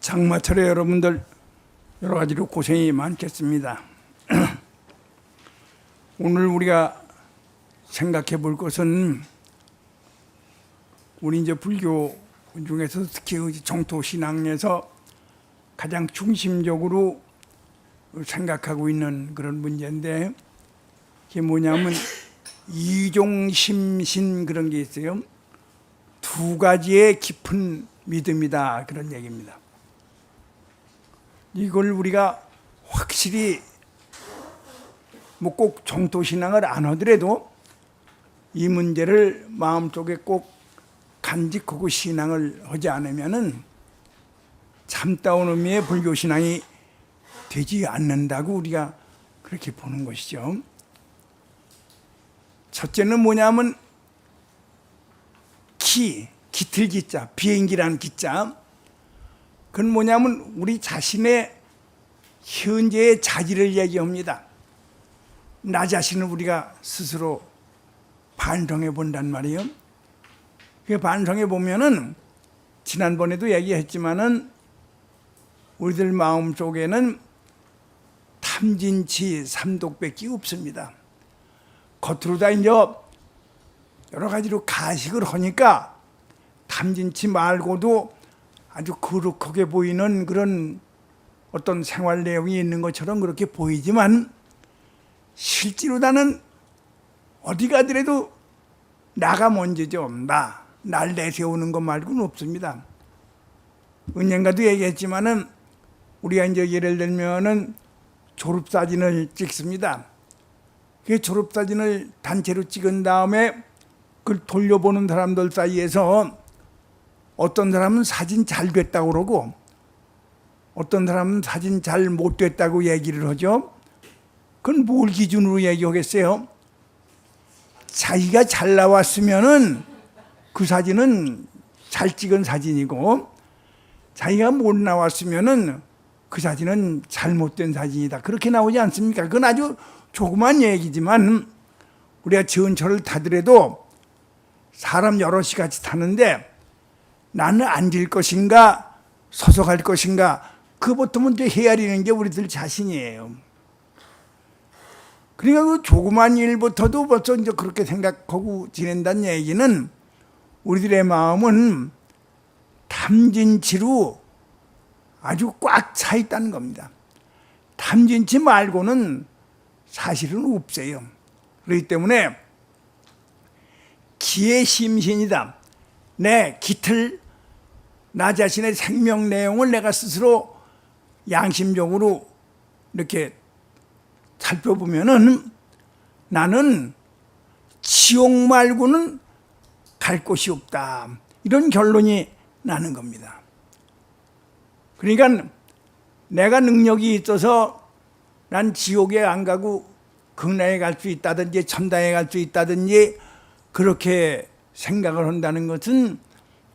장마철에 여러분들 여러 가지로 고생이 많겠습니다. 오늘 우리가 생각해 볼 것은 우리 이제 불교 중에서 특히 정토 신앙에서 가장 중심적으로 생각하고 있는 그런 문제인데, 그게 뭐냐면 이종심신 그런 게 있어요. 두 가지의 깊은 믿음이다, 그런 얘기입니다. 이걸 우리가 확실히 뭐 꼭 정토신앙을 안 하더라도 이 문제를 마음속에 꼭 간직하고 신앙을 하지 않으면은 참다운 의미의 불교신앙이 되지 않는다고 우리가 그렇게 보는 것이죠. 첫째는 뭐냐면 깃틀 기자, 비행기란 기자. 그건 뭐냐면 우리 자신의 현재의 자질을 얘기합니다. 나 자신을 우리가 스스로 반성해 본단 말이에요. 그 반성해 보면은 지난번에도 얘기했지만은 우리들 마음 속에는 탐진치 삼독밖에 없습니다. 겉으로 다 이제 여러 가지로 가식을 하니까 탐진치 말고도 아주 거룩하게 보이는 그런 어떤 생활 내용이 있는 것처럼 그렇게 보이지만, 실제로 나는 어디 가더라도 나가 먼저죠. 날 내세우는 것 말고는 없습니다. 언젠가도 얘기했지만은 우리가 이제 예를 들면은 졸업사진을 찍습니다. 그 졸업사진을 단체로 찍은 다음에 그걸 돌려보는 사람들 사이에서 어떤 사람은 사진 잘 됐다고 그러고 어떤 사람은 사진 잘 못 됐다고 얘기를 하죠. 그건 뭘 기준으로 얘기하겠어요? 자기가 잘 나왔으면은 그 사진은 잘 찍은 사진이고, 자기가 못 나왔으면은 그 사진은 잘못된 사진이다, 그렇게 나오지 않습니까? 그건 아주 조그만 얘기지만 우리가 전철을 타더라도 사람 여럿이 같이 타는데 나는 앉을 것인가 서서 갈 것인가, 그것부터 이제 헤아리는 게 우리들 자신이에요. 그러니까 그 조그만 일부터도 벌써 이제 그렇게 생각하고 지낸다는 얘기는 우리들의 마음은 탐진치로 아주 꽉 차 있다는 겁니다. 탐진치 말고는 사실은 없어요. 그렇기 때문에 기의 심신이다. 내 깃을, 나 자신의 생명 내용을 내가 스스로 양심적으로 이렇게 살펴보면은 나는 지옥 말고는 갈 곳이 없다, 이런 결론이 나는 겁니다. 그러니까 내가 능력이 있어서 난 지옥에 안 가고 극락에 갈 수 있다든지 천당에 갈 수 있다든지 그렇게 생각을 한다는 것은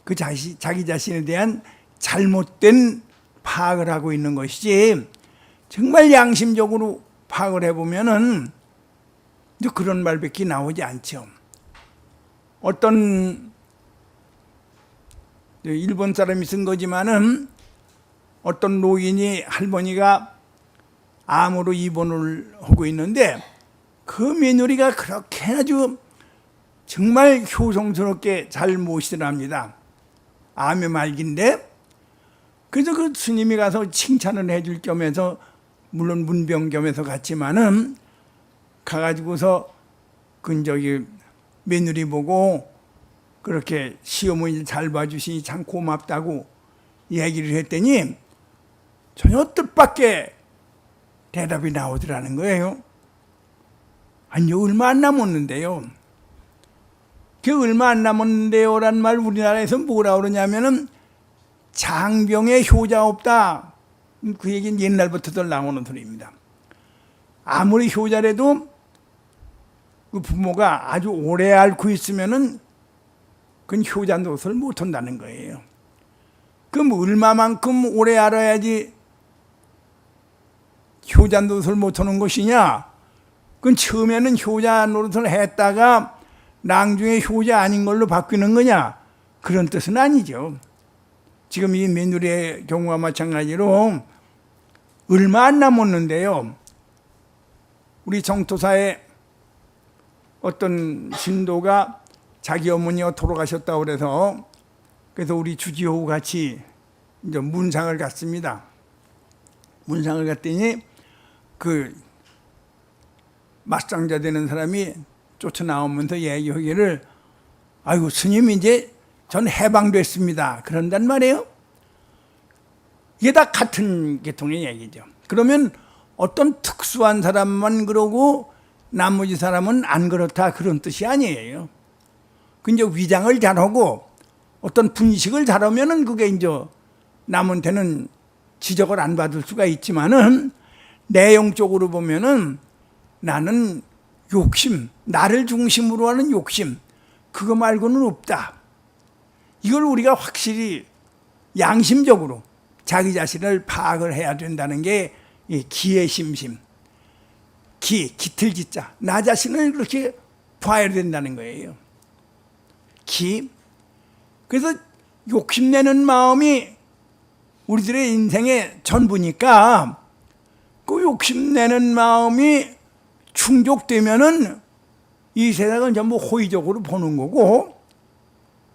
그 자기 자신에 대한 잘못된 파악을 하고 있는 것이지, 정말 양심적으로 파악을 해보면은 그런 말밖에 나오지 않죠. 어떤 일본 사람이 쓴 거지만은 어떤 노인이, 할머니가 암으로 입원을 하고 있는데 그 며느리가 그렇게 아주 정말 효성스럽게 잘 모시더랍니다. 암의 말기인데. 그래서 그 스님이 가서 칭찬을 해줄 겸해서, 물론 문병 겸해서 갔지만은 가가지고서 저기 며느리 보고 그렇게 시어머니 잘 봐주시니 참 고맙다고 얘기를 했더니 전혀 뜻밖의 대답이 나오더라는 거예요. 아니, 얼마 안 남았는데요. 그 얼마 안 남았는데요 란 말 우리나라에서 뭐라 그러냐면은 장병에 효자 없다, 그 얘기는 옛날부터들 나오는 소리입니다. 아무리 효자라도 그 부모가 아주 오래 앓고 있으면은 그건 효자 노릇을 못 한다는 거예요. 그럼 얼마만큼 오래 알아야지 효자 노릇을 못 하는 것이냐? 그건 처음에는 효자 노릇을 했다가 나중에 효자 아닌 걸로 바뀌는 거냐? 그런 뜻은 아니죠. 지금 이 며느리의 경우와 마찬가지로 얼마 안 남았는데요. 우리 정토사에 어떤 신도가 자기 어머니가 돌아가셨다고 그래서 우리 주지호우 같이 이제 문상을 갔습니다. 문상을 갔더니 그 맞상자 되는 사람이 쫓아나오면서 얘기하기를 아이고 스님 이제 전 해방됐습니다. 그런단 말이에요. 이게 다 같은 계통의 얘기죠. 그러면 어떤 특수한 사람만 그러고 나머지 사람은 안 그렇다 그런 뜻이 아니에요. 그 이제 위장을 잘하고 어떤 분식을 잘하면은 그게 이제 남한테는 지적을 안 받을 수가 있지만은 내용적으로 보면은 나는 욕심, 나를 중심으로 하는 욕심, 그거 말고는 없다. 이걸 우리가 확실히 양심적으로 자기 자신을 파악을 해야 된다는 게 이 기의 심심, 깃을 짓자. 나 자신을 그렇게 봐야 된다는 거예요. 그래서 욕심내는 마음이 우리들의 인생의 전부니까 그 욕심내는 마음이 충족되면은 이 세상은 전부 호의적으로 보는 거고,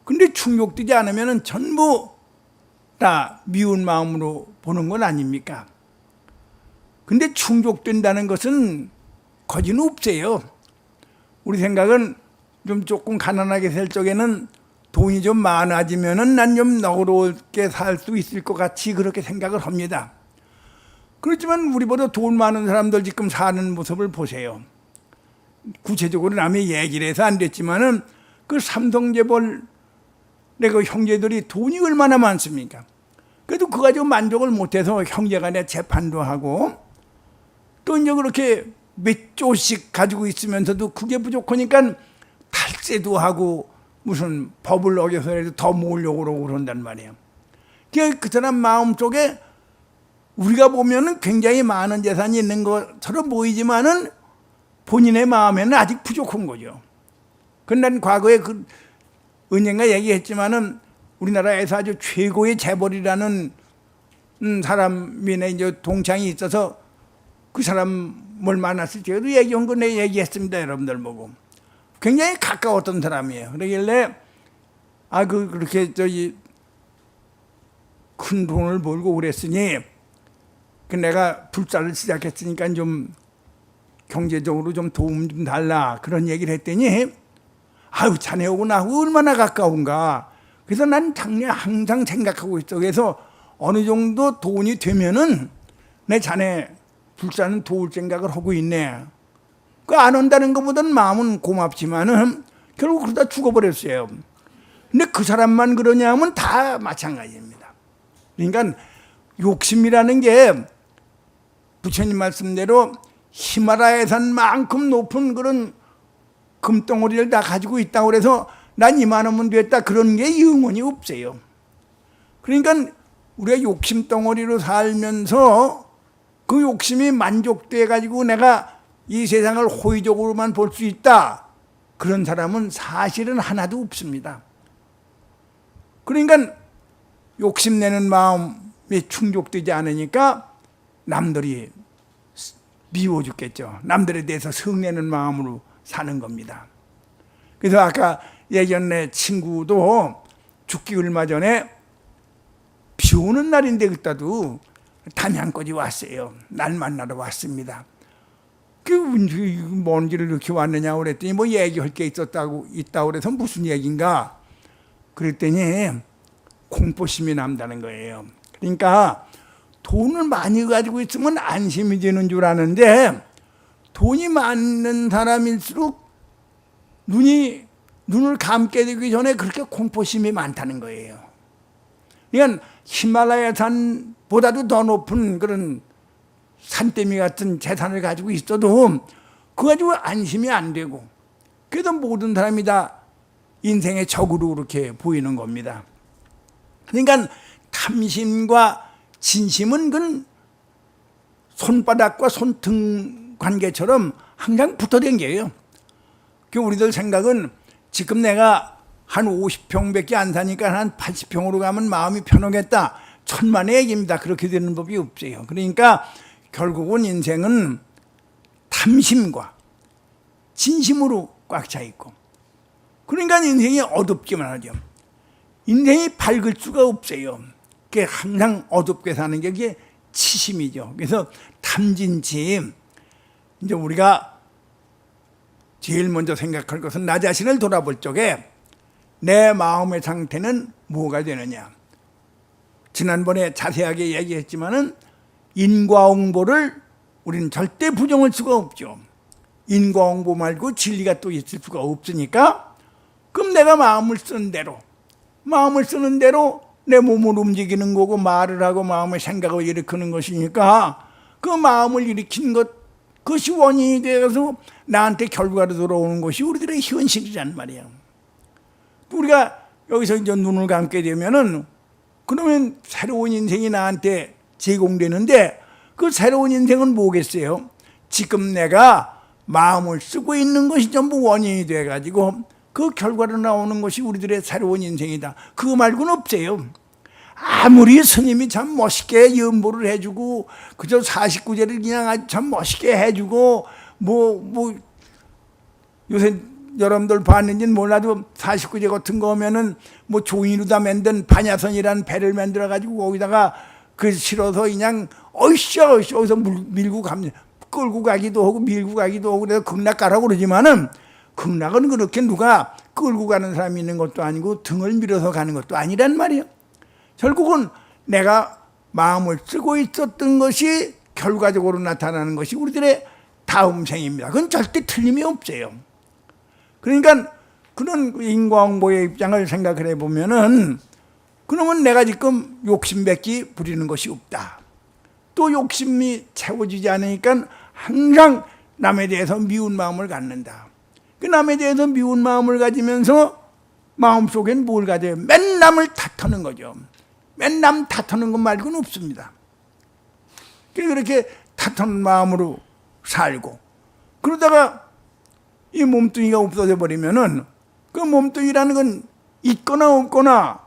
근데 충족되지 않으면은 전부 다 미운 마음으로 보는 건 아닙니까? 근데 충족된다는 것은 거진 없어요. 우리 생각은 좀 조금 가난하게 살 적에는 돈이 좀 많아지면은 난 좀 너그럽게 살 수 있을 것 같이 그렇게 생각을 합니다. 그렇지만 우리보다 돈 많은 사람들 지금 사는 모습을 보세요. 구체적으로 남의 얘기를 해서 안 됐지만은 그 삼성재벌 그 형제들이 돈이 얼마나 많습니까? 그래도 그거 가지고 만족을 못해서 형제간에 재판도 하고 또 이제 그렇게 몇 조씩 가지고 있으면서도 그게 부족하니까 탈세도 하고 무슨 법을 어겨서라도 더 모으려고 그러고 그런단 말이에요. 그 사람 마음속에 우리가 보면은 굉장히 많은 재산이 있는 것처럼 보이지만은 본인의 마음에는 아직 부족한 거죠. 근데 난 과거에 그 언젠가 얘기했지만은 우리나라에서 아주 최고의 재벌이라는 사람이 이제 동창이 있어서 그 사람을 만났을 때도 얘기한 거 내 얘기했습니다. 여러분들 보고. 굉장히 가까웠던 사람이에요. 그러길래 그렇게 큰 돈을 벌고 그랬으니 내가 불사를 시작했으니까 좀 경제적으로 좀 도움 좀 달라 그런 얘기를 했더니 자네하고 나하고 얼마나 가까운가. 그래서 난 작년에 항상 생각하고 있어. 그래서 어느 정도 돈이 되면은 내 자네 불사는 도울 생각을 하고 있네. 그 안 온다는 것보다는 마음은 고맙지만은 결국 그러다 죽어버렸어요. 근데 그 사람만 그러냐 하면 다 마찬가지입니다. 그러니까 욕심이라는 게 부처님 말씀대로 히말라야 산만큼 높은 그런 금덩어리를 다 가지고 있다고 그래서 난 이만하면 됐다 그런 게 영원히 없어요. 그러니까 우리가 욕심 덩어리로 살면서 그 욕심이 만족돼 가지고 내가 이 세상을 호의적으로만 볼 수 있다 그런 사람은 사실은 하나도 없습니다. 그러니까 욕심내는 마음이 충족되지 않으니까 남들이 미워 죽겠죠. 남들에 대해서 성내는 마음으로 사는 겁니다. 그래서 아까 예전 내 친구도 죽기 얼마 전에 비 오는 날인데 그때도 단양까지 왔어요. 날 만나러 왔습니다. 뭔 길을 이렇게 왔느냐고 그랬더니 뭐 얘기할 게 있다고 그래서 무슨 얘기인가 그랬더니 공포심이 난다는 거예요. 그러니까 돈을 많이 가지고 있으면 안심이 되는 줄 아는데 돈이 많은 사람일수록 눈을 감게 되기 전에 그렇게 공포심이 많다는 거예요. 그러니까 히말라야 산보다도 더 높은 그런 산더미 같은 재산을 가지고 있어도 그거 가지고 안심이 안 되고 그래도 모든 사람이 다 인생의 적으로 그렇게 보이는 겁니다. 그러니까 탐심과 진심은 그 손바닥과 손등 관계처럼 항상 붙어 댕겨요. 우리들 생각은 지금 내가 한 50평밖에 안 사니까 한 80평으로 가면 마음이 편하겠다. 천만의 얘기입니다. 그렇게 되는 법이 없어요. 그러니까 결국은 인생은 탐심과 진심으로 꽉 차 있고, 그러니까 인생이 어둡기만 하죠. 인생이 밝을 수가 없어요. 그게 항상 어둡게 사는 게 그게 치심이죠. 그래서 탐진치, 이제 우리가 제일 먼저 생각할 것은 나 자신을 돌아볼 적에 내 마음의 상태는 뭐가 되느냐. 지난번에 자세하게 얘기했지만은 인과응보를 우리는 절대 부정할 수가 없죠. 인과응보 말고 진리가 또 있을 수가 없으니까, 그럼 내가 마음을 쓰는 대로 내 몸을 움직이는 거고 말을 하고 마음의 생각을 일으키는 것이니까, 그 마음을 일으킨 것, 그것이 원인이 되어서 나한테 결과로 돌아오는 것이 우리들의 현실이란 말이에요. 우리가 여기서 이제 눈을 감게 되면은 그러면 새로운 인생이 나한테 제공되는데, 그 새로운 인생은 뭐겠어요? 지금 내가 마음을 쓰고 있는 것이 전부 원인이 돼가지고 그 결과로 나오는 것이 우리들의 새로운 인생이다. 그거 말고는 없어요. 아무리 스님이 참 멋있게 연보를 해주고 그저 49제를 그냥 아주 참 멋있게 해주고 뭐 요새 여러분들 봤는지는 몰라도 49제 같은 거 하면은 뭐 종이로다 만든 반야선이라는 배를 만들어 가지고 거기다가 그 실어서 그냥 어이쇼 어디서 밀고 갑니다. 끌고 가기도 하고 밀고 가기도 하고 그래서 극락 가라고 그러지만은, 극락은 그렇게 누가 끌고 가는 사람이 있는 것도 아니고 등을 밀어서 가는 것도 아니란 말이에요. 결국은 내가 마음을 쓰고 있었던 것이 결과적으로 나타나는 것이 우리들의 다음 생입니다. 그건 절대 틀림이 없어요. 그러니까 그런 인과응보의 입장을 생각을 해보면은, 그러면 내가 지금 욕심밖에 부리는 것이 없다. 또 욕심이 채워지지 않으니까 항상 남에 대해서 미운 마음을 갖는다. 그 남에 대해서 미운 마음을 가지면서 마음속엔 뭘 가져요? 맨 남을 탓하는 거죠. 맨 남 탓하는 것 말고는 없습니다. 그렇게 탓하는 마음으로 살고, 그러다가 이 몸뚱이가 없어져 버리면은 그 몸뚱이라는 건 있거나 없거나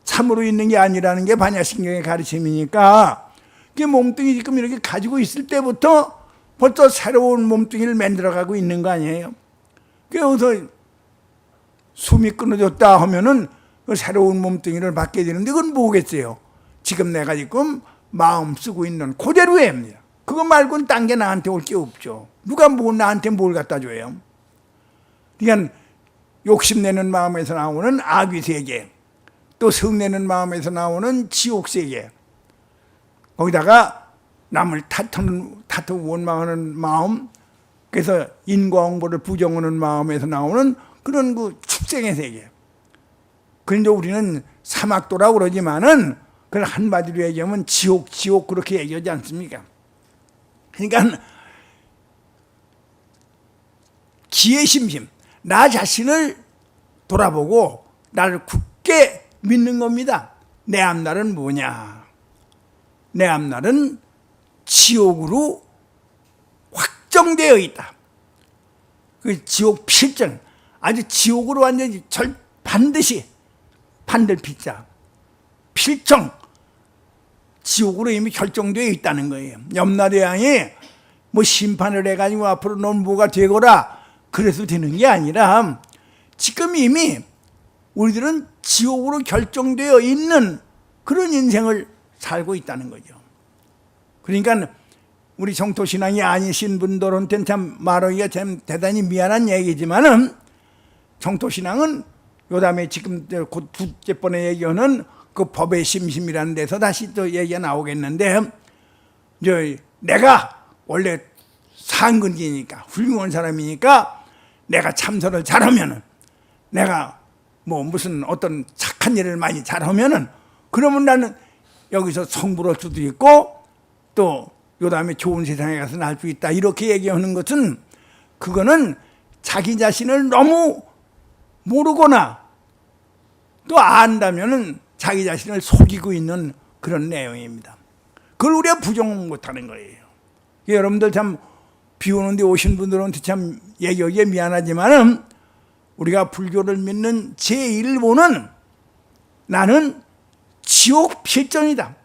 참으로 있는 게 아니라는 게 반야신경의 가르침이니까, 그 몸뚱이 지금 이렇게 가지고 있을 때부터 벌써 새로운 몸뚱이를 만들어가고 있는 거 아니에요. 그래서 숨이 끊어졌다 하면은 그 새로운 몸뚱이를 받게 되는데, 그건 뭐겠어요? 지금 내가 지금 마음 쓰고 있는 그대로의 입니다. 그거 말고는 딴 게 나한테 올 게 없죠. 누가 나한테 뭘 갖다 줘요? 그러니까 욕심내는 마음에서 나오는 악귀세계, 또 성내는 마음에서 나오는 지옥세계, 거기다가 남을 탓하고 원망하는 마음, 그래서 인과응보를 부정하는 마음에서 나오는 그런 그 축생의 세계. 그런데 우리는 사막도라고 그러지만은 그걸 한마디로 얘기하면 지옥 그렇게 얘기하지 않습니까? 그러니까 기회심심, 나 자신을 돌아보고 나를 굳게 믿는 겁니다. 내 앞날은 뭐냐? 내 앞날은 지옥으로 확정되어 있다. 그 지옥 필정, 아주 지옥으로 완전히 반드시 반들피자 필정, 지옥으로 이미 결정되어 있다는 거예요. 염라대왕이 뭐 심판을 해가지고 앞으로 넌 뭐가 되거라 그래서 되는 게 아니라, 지금 이미 우리들은 지옥으로 결정되어 있는 그런 인생을 살고 있다는 거죠. 그러니까 우리 정토신앙이 아니신 분들한테는 참 말하기가 참 대단히 미안한 얘기지만은, 정토신앙은 요 다음에 지금 곧 두째 번에 얘기하는 그 법의 심심이라는 데서 다시 또 얘기가 나오겠는데, 이제 내가 원래 상근기니까 훌륭한 사람이니까 내가 참선을 잘하면은, 내가 뭐 무슨 어떤 착한 일을 많이 잘하면은, 그러면 나는 여기서 성불할 수도 있고 또 요 다음에 좋은 세상에 가서 날 수 있다, 이렇게 얘기하는 것은 그거는 자기 자신을 너무 모르거나 또 안다면은 자기 자신을 속이고 있는 그런 내용입니다. 그걸 우리가 부정 못하는 거예요. 여러분들 참 비 오는데 오신 분들한테 참 얘기하기에 미안하지만은, 우리가 불교를 믿는 제1보는 나는 지옥 필전이다.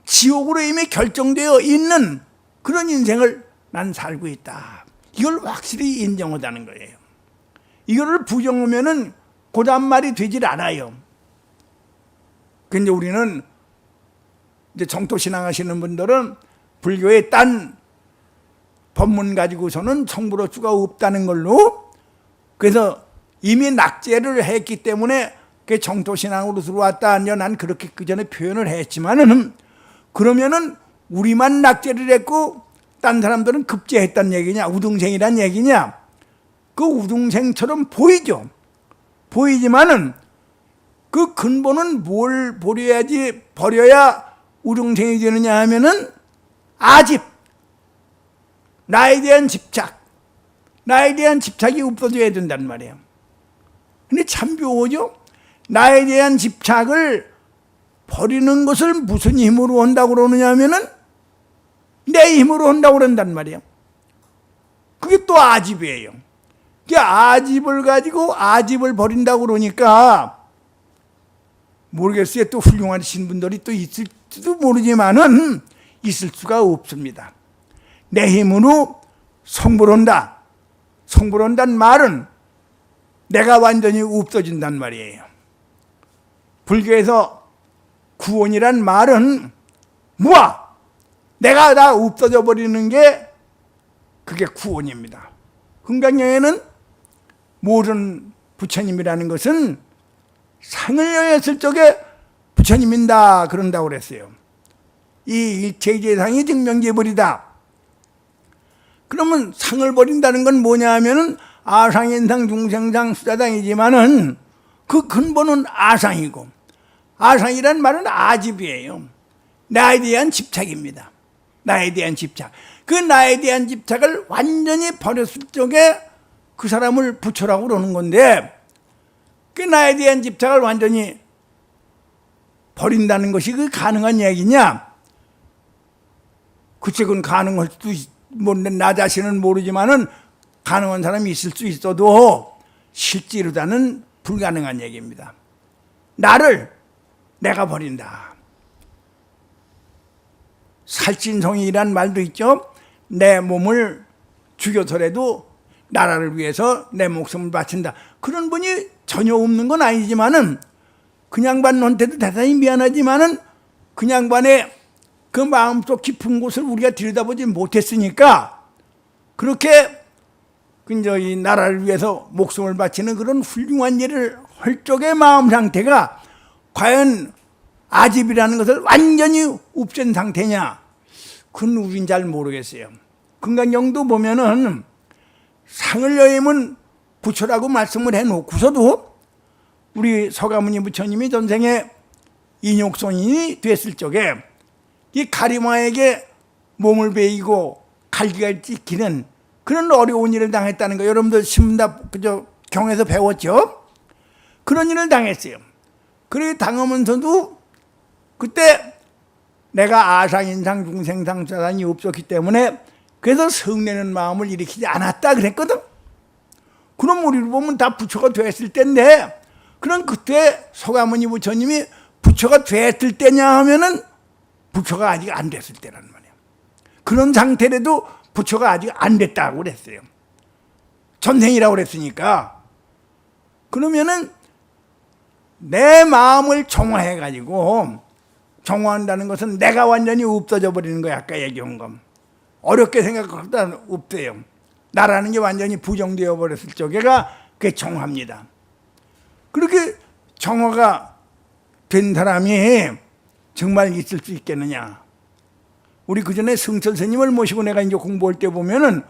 지옥으로 이미 결정되어 있는 그런 인생을 난 살고 있다. 이걸 확실히 인정하다는 거예요. 이거를 부정하면은 고단말이 되질 않아요. 근데 우리는 이제 정토신앙 하시는 분들은 불교의 딴 법문 가지고서는 성불할 수가 없다는 걸로, 그래서 이미 낙제를 했기 때문에 그게 정토신앙으로 들어왔다. 난 그렇게 그 전에 표현을 했지만은, 그러면은 우리만 낙제를 했고 딴 사람들은 급제했단 얘기냐, 우등생이란 얘기냐? 그 우등생처럼 보이죠. 보이지만은 그 근본은 뭘 버려야 우등생이 되느냐 하면은 아집, 나에 대한 집착, 나에 대한 집착이 없어져야 된단 말이에요. 근데 참 묘하죠? 나에 대한 집착을 버리는 것을 무슨 힘으로 한다고 그러느냐 하면은 내 힘으로 한다고 그런단 말이에요. 그게 또 아집이에요. 그 아집을 가지고 아집을 버린다고 그러니까 모르겠어요. 또 훌륭하신 분들이 또 있을지도 모르지만은 있을 수가 없습니다. 내 힘으로 성불한다. 성불한다는 말은 내가 완전히 없어진단 말이에요. 불교에서 구원이란 말은 무아, 내가 다 없어져 버리는 게 그게 구원입니다. 흥각령에는 모든 부처님이라는 것은 상을 여했을 적에 부처님인다 그런다고 그랬어요. 이 일체제상이 증명제불이다. 그러면 상을 버린다는 건 뭐냐 하면은 아상인상, 중생상, 수자상이지만은 그 근본은 아상이고, 아상이란 말은 아집이에요. 나에 대한 집착입니다. 나에 대한 집착. 그 나에 대한 집착을 완전히 버렸을 적에 그 사람을 부처라고 그러는 건데, 그 나에 대한 집착을 완전히 버린다는 것이 그 가능한 얘기냐? 그치, 그건 가능할 수도 나 자신은 모르지만은 가능한 사람이 있을 수 있어도 실제로다는 불가능한 얘기입니다. 나를 내가 버린다. 살진성이란 말도 있죠. 내 몸을 죽여서라도 나라를 위해서 내 목숨을 바친다. 그런 분이 전혀 없는 건 아니지만은 그 양반한테도 대단히 미안하지만은 그 양반의 그 마음속 깊은 곳을 우리가 들여다보지 못했으니까 그렇게 이 나라를 위해서 목숨을 바치는 그런 훌륭한 일을 할 적의 마음 상태가 과연 아집이라는 것을 완전히 없앤 상태냐? 그건 우린 잘 모르겠어요. 금강경도 보면은 상을 여임은 부처라고 말씀을 해놓고서도 우리 서가모니 부처님이 전생에 인욕손이 됐을 적에 이 가리마에게 몸을 베이고 갈기가 찍히는 그런 어려운 일을 당했다는 거 여러분들 신문다 그저 경에서 배웠죠? 그런 일을 당했어요. 그렇게 당하면서도 그때 내가 아상인상 중생상 사단이 없었기 때문에 그래서 성내는 마음을 일으키지 않았다 그랬거든. 그럼 우리를 보면 다 부처가 됐을 때인데, 그럼 그때 서가모니 부처님이 부처가 됐을 때냐 하면은 부처가 아직 안 됐을 때란 말이에요. 그런 상태라도 부처가 아직 안 됐다고 그랬어요. 전생이라고 그랬으니까. 그러면은 내 마음을 정화해가지고, 정화한다는 것은 내가 완전히 없어져 버리는 거야. 아까 얘기한 건 어렵게 생각하다 없대요. 나라는 게 완전히 부정되어 버렸을 적에가 그게 정화입니다. 그렇게 정화가 된 사람이 정말 있을 수 있겠느냐? 우리 그 전에 성철 스님을 모시고 내가 이제 공부할 때 보면은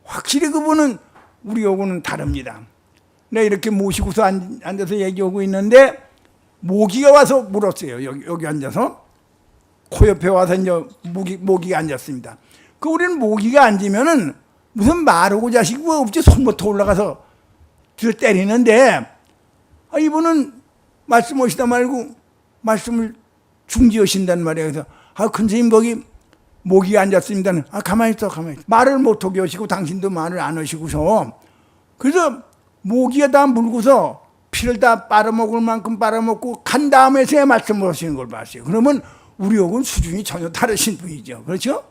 확실히 그분은 우리하고는 다릅니다. 내가 이렇게 모시고서 앉아서 얘기하고 있는데 모기가 와서 물었어요. 여기 앉아서 코 옆에 와서 이제 모기가 앉았습니다. 그 우리는 모기가 앉으면은 무슨 말하고 자시고 없지 손부터 올라가서 뒤를 때리는데, 이분은 말씀하시다 말고 말씀을 중지하신단 말이에요. 그래서 큰 스님 거기 모기가 앉았습니다. 가만히 있어. 말을 못하게 하시고 당신도 말을 안 하시고서, 그래서 모기에다 물고서 피를 다 빨아먹을 만큼 빨아먹고 간 다음에서야 말씀을 하시는 걸 봤어요. 그러면 우리하고는 수준이 전혀 다르신 분이죠. 그렇죠?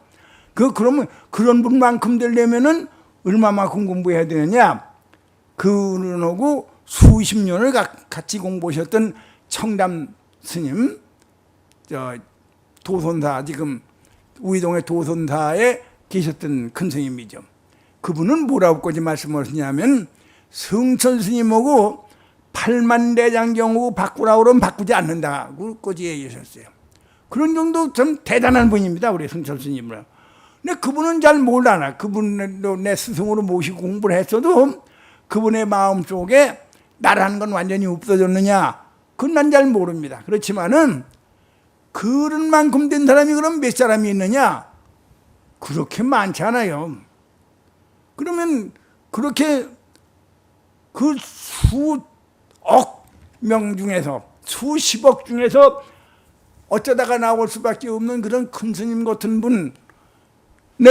그러면 그런 분만큼 되려면은 얼마만큼 공부해야 되느냐? 그분하고 수십 년을 같이 공부하셨던 청담 스님, 도선사, 지금 우이동의 도선사에 계셨던 큰 스님이죠. 그분은 뭐라고 꼬지 말씀을 하시냐면, 성천 스님하고 팔만대장경하고 바꾸라고 그러면 바꾸지 않는다고 꼬지 얘기하셨어요. 그런 정도 참 대단한 분입니다, 우리 성천 스님은. 근데 그분은 잘 몰라나. 그분도 내 스승으로 모시고 공부를 했어도 그분의 마음 속에 나라는 건 완전히 없어졌느냐, 그건 난 잘 모릅니다. 그렇지만은 그런 만큼 된 사람이 그럼 몇 사람이 있느냐? 그렇게 많지 않아요. 그러면 그렇게 그 수억 명 중에서, 수십억 중에서 어쩌다가 나올 수밖에 없는 그런 큰 스님 같은 분에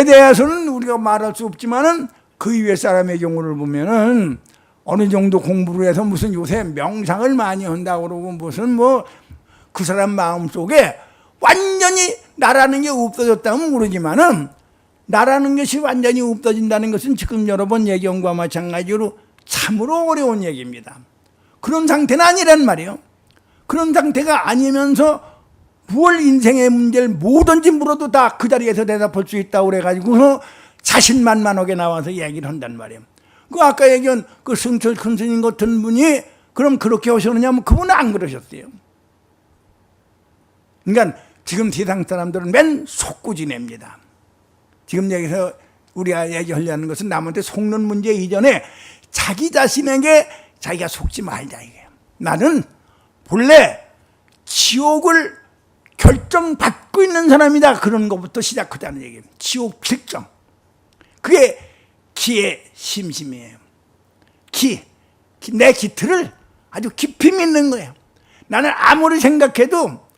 대해서는 우리가 말할 수 없지만은 그 이외 사람의 경우를 보면은 어느 정도 공부를 해서 무슨 요새 명상을 많이 한다고 그러고 무슨 뭐 그 사람 마음 속에 완전히 나라는 게 없어졌다면 모르지만은 나라는 것이 완전히 없어진다는 것은 지금 여러 번 얘기한 것과 마찬가지로 참으로 어려운 얘기입니다. 그런 상태는 아니란 말이에요. 그런 상태가 아니면서 무얼 인생의 문제를 뭐든지 물어도 다 그 자리에서 대답할 수 있다고 그래가지고 자신만만하게 나와서 얘기를 한단 말이에요. 그 아까 얘기한 그 성철 큰 스님 같은 분이 그럼 그렇게 하셨느냐면 그분은 안 그러셨어요. 그러니까 지금 세상 사람들은 맨 속고 지냅니다. 지금 여기서 우리가 얘기하려는 것은 남한테 속는 문제 이전에 자기 자신에게 자기가 속지 말자 이게요. 나는 본래 지옥을 결정받고 있는 사람이다. 그런 것부터 시작하자는 얘기예요. 지옥 결정. 그게 기의 심심이에요. 내 기틀을 아주 깊이 믿는 거예요. 나는 아무리 생각해도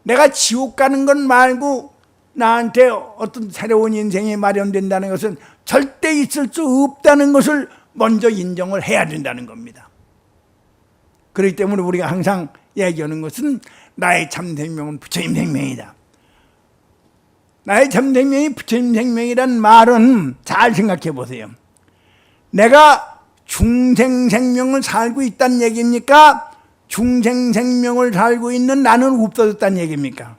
내가 지옥 가는 건 말고 나한테 어떤 새로운 인생이 마련된다는 것은 절대 있을 수 없다는 것을 먼저 인정을 해야 된다는 겁니다. 그렇기 때문에 우리가 항상 얘기하는 것은 나의 참 생명은 부처님 생명이다. 나의 참 생명이 부처님 생명이란 말은 잘 생각해 보세요. 내가 중생 생명을 살고 있다는 얘기입니까? 중생 생명을 살고 있는 나는 없어졌다는 얘기입니까?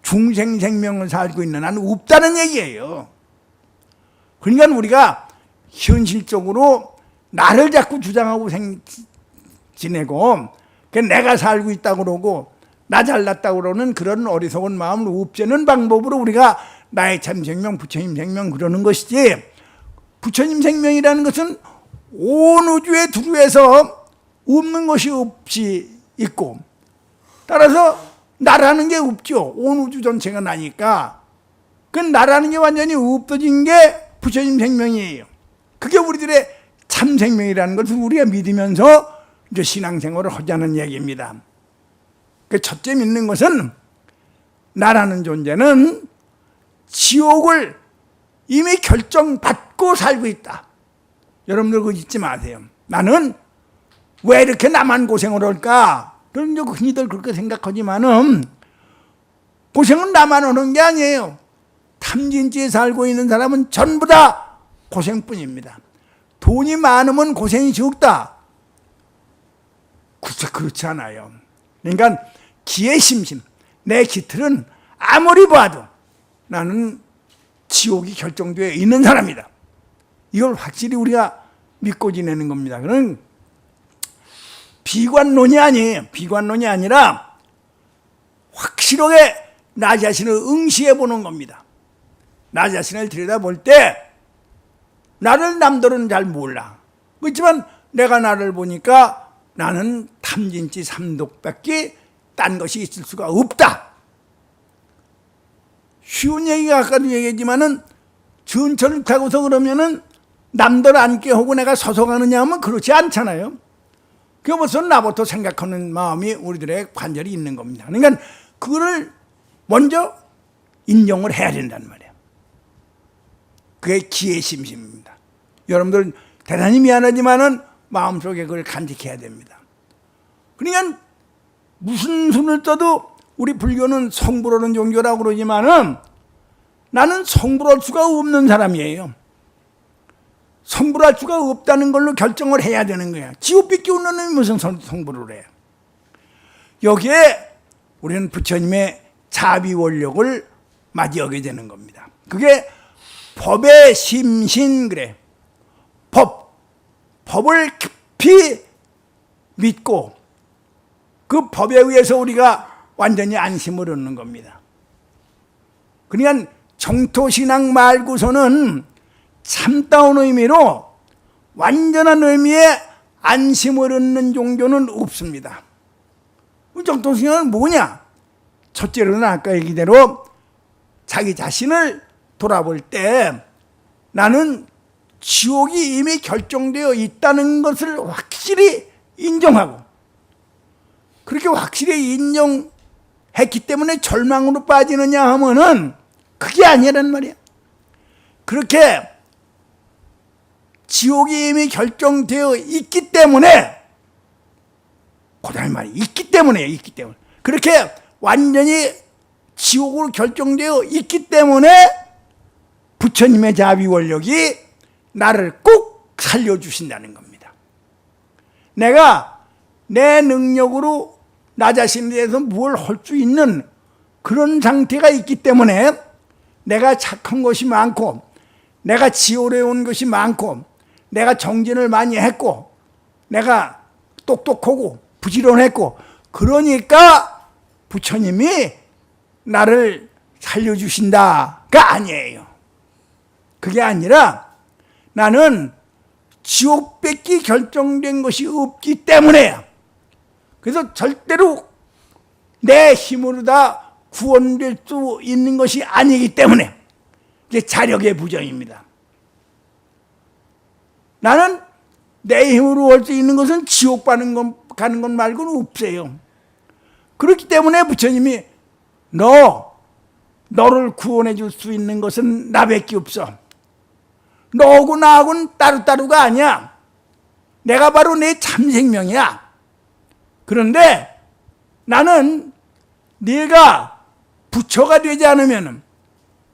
중생 생명을 살고 있는 나는 없다는 얘기예요. 그러니까 우리가 현실적으로 나를 자꾸 주장하고 지내고 내가 살고 있다고 그러고 나 잘났다고 그러는 그런 어리석은 마음을 없애는 방법으로 우리가 나의 참 생명, 부처님 생명 그러는 것이지, 부처님 생명이라는 것은 온 우주에 두루해서 없는 것이 없이 있고, 따라서 나라는 게 없죠. 온 우주 전체가 나니까 그 나라는 게 완전히 없어진 게 부처님 생명이에요. 그게 우리들의 참 생명이라는 것을 우리가 믿으면서 이제 신앙생활을 하자는 얘기입니다. 그 첫째 믿는 것은 나라는 존재는 지옥을 이미 결정받고 살고 있다. 여러분들 그거 잊지 마세요. 나는 왜 이렇게 나만 고생을 할까? 그런 흔히들 그렇게 생각하지만은 고생은 나만 하는 게 아니에요. 탐진지에 살고 있는 사람은 전부 다 고생뿐입니다. 돈이 많으면 고생이 적다. 그렇지 않아요. 그러니까 기의 심심, 내 기틀은 아무리 봐도 나는 지옥이 결정되어 있는 사람이다. 이걸 확실히 우리가 믿고 지내는 겁니다. 그건 비관론이 아니에요. 비관론이 아니라 확실하게 나 자신을 응시해 보는 겁니다. 나 자신을 들여다볼 때 나를 남들은 잘 몰라. 그렇지만 내가 나를 보니까 나는 탐진치 삼독밖에 딴 것이 있을 수가 없다. 쉬운 얘기가 아까도 얘기했지만은 전철을 타고서 그러면은 남들 앉게 하고 내가 서서 가느냐 하면 그렇지 않잖아요. 그게 벌써 나부터 생각하는 마음이 우리들의 관절이 있는 겁니다. 그러니까 그거를 먼저 인정을 해야 된다는 말이에요. 그게 기의 심심입니다. 여러분들 대단히 미안하지만은 마음속에 그걸 간직해야 됩니다. 그러니까 무슨 수를 써도 우리 불교는 성불하는 종교라고 그러지만은 나는 성불할 수가 없는 사람이에요. 성불할 수가 없다는 걸로 결정을 해야 되는 거야. 지옥 뺏기우는 놈이 무슨 성불을 해. 여기에 우리는 부처님의 자비원력을 맞이하게 되는 겁니다. 그게 법의 심신 그래. 법을 깊이 믿고 그 법에 의해서 우리가 완전히 안심을 얻는 겁니다. 그러니까 정토신앙 말고서는 참다운 의미로 완전한 의미의 안심을 얻는 종교는 없습니다. 정토신앙은 뭐냐? 첫째로는 아까 얘기대로 자기 자신을 돌아볼 때 나는 지옥이 이미 결정되어 있다는 것을 확실히 인정하고, 그렇게 확실히 인정했기 때문에 절망으로 빠지느냐 하면은 그게 아니란 말이야. 그렇게 지옥이 이미 결정되어 있기 때문에, 고단한 말이 있기 때문에 그렇게 완전히 지옥으로 결정되어 있기 때문에 부처님의 자비원력이 나를 꼭 살려주신다는 겁니다. 내가 내 능력으로 나 자신에 대해서 뭘 할 수 있는 그런 상태가 있기 때문에, 내가 착한 것이 많고 내가 지혜로에 온 것이 많고 내가 정진을 많이 했고 내가 똑똑하고 부지런했고, 그러니까 부처님이 나를 살려주신다가 아니에요. 그게 아니라 나는 지옥 뺏기 결정된 것이 없기 때문에, 그래서 절대로 내 힘으로 다 구원될 수 있는 것이 아니기 때문에 이게 자력의 부정입니다. 나는 내 힘으로 할 수 있는 것은 지옥 가는 것 말고는 없어요. 그렇기 때문에 부처님이 너를 구원해 줄 수 있는 것은 나밖에 없어. 너하고 나하고는 따로따로가 아니야. 내가 바로 내 참생명이야. 그런데 나는 네가 부처가 되지 않으면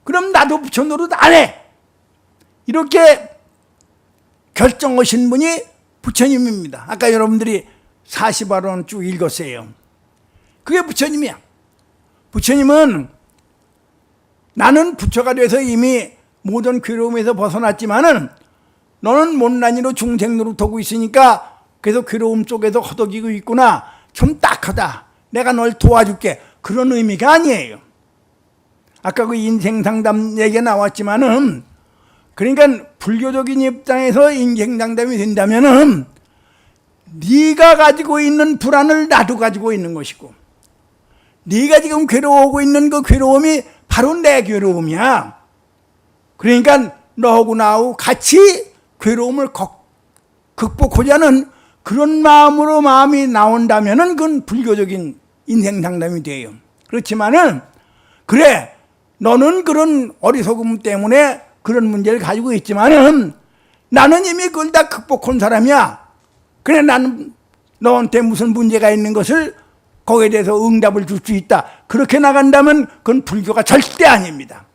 그럼 나도 부처 노릇 안 해. 이렇게 결정하신 분이 부처님입니다. 아까 여러분들이 40화론 쭉 읽었어요. 그게 부처님이야. 부처님은 나는 부처가 돼서 이미 모든 괴로움에서 벗어났지만은 너는 못난이로 중생 노릇하고 있으니까 계속 괴로움 속에서 허덕이고 있구나. 좀 딱하다. 내가 널 도와줄게. 그런 의미가 아니에요. 아까 그 인생상담 얘기가 나왔지만은, 그러니까 불교적인 입장에서 인생상담이 된다면은 네가 가지고 있는 불안을 나도 가지고 있는 것이고, 네가 지금 괴로워하고 있는 그 괴로움이 바로 내 괴로움이야. 그러니까 너하고 나하고 같이 괴로움을 극복하자 하는 그런 마음으로 마음이 나온다면은 그건 불교적인 인생 상담이 돼요. 그렇지만은 그래, 너는 그런 어리석음 때문에 그런 문제를 가지고 있지만은 나는 이미 그걸 다 극복한 사람이야. 그래, 나는 너한테 무슨 문제가 있는 것을 거기에 대해서 응답을 줄 수 있다. 그렇게 나간다면 그건 불교가 절대 아닙니다.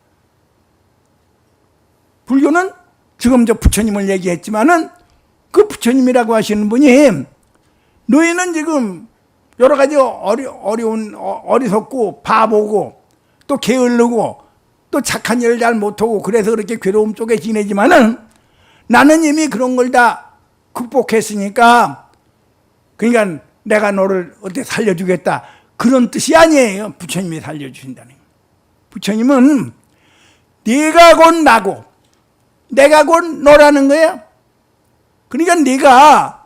불교는 지금 저 부처님을 얘기했지만은 그 부처님이라고 하시는 분이 너희는 지금 여러 가지 어리석고 바보고 또 게을르고 또 착한 일을 잘 못하고 그래서 그렇게 괴로움 속에 지내지만은 나는 이미 그런 걸 다 극복했으니까 그러니까 내가 너를 어떻게 살려주겠다. 그런 뜻이 아니에요. 부처님이 살려주신다는 거예요. 부처님은 네가 곧 나고 내가 곧 너라는 거야. 그러니까 네가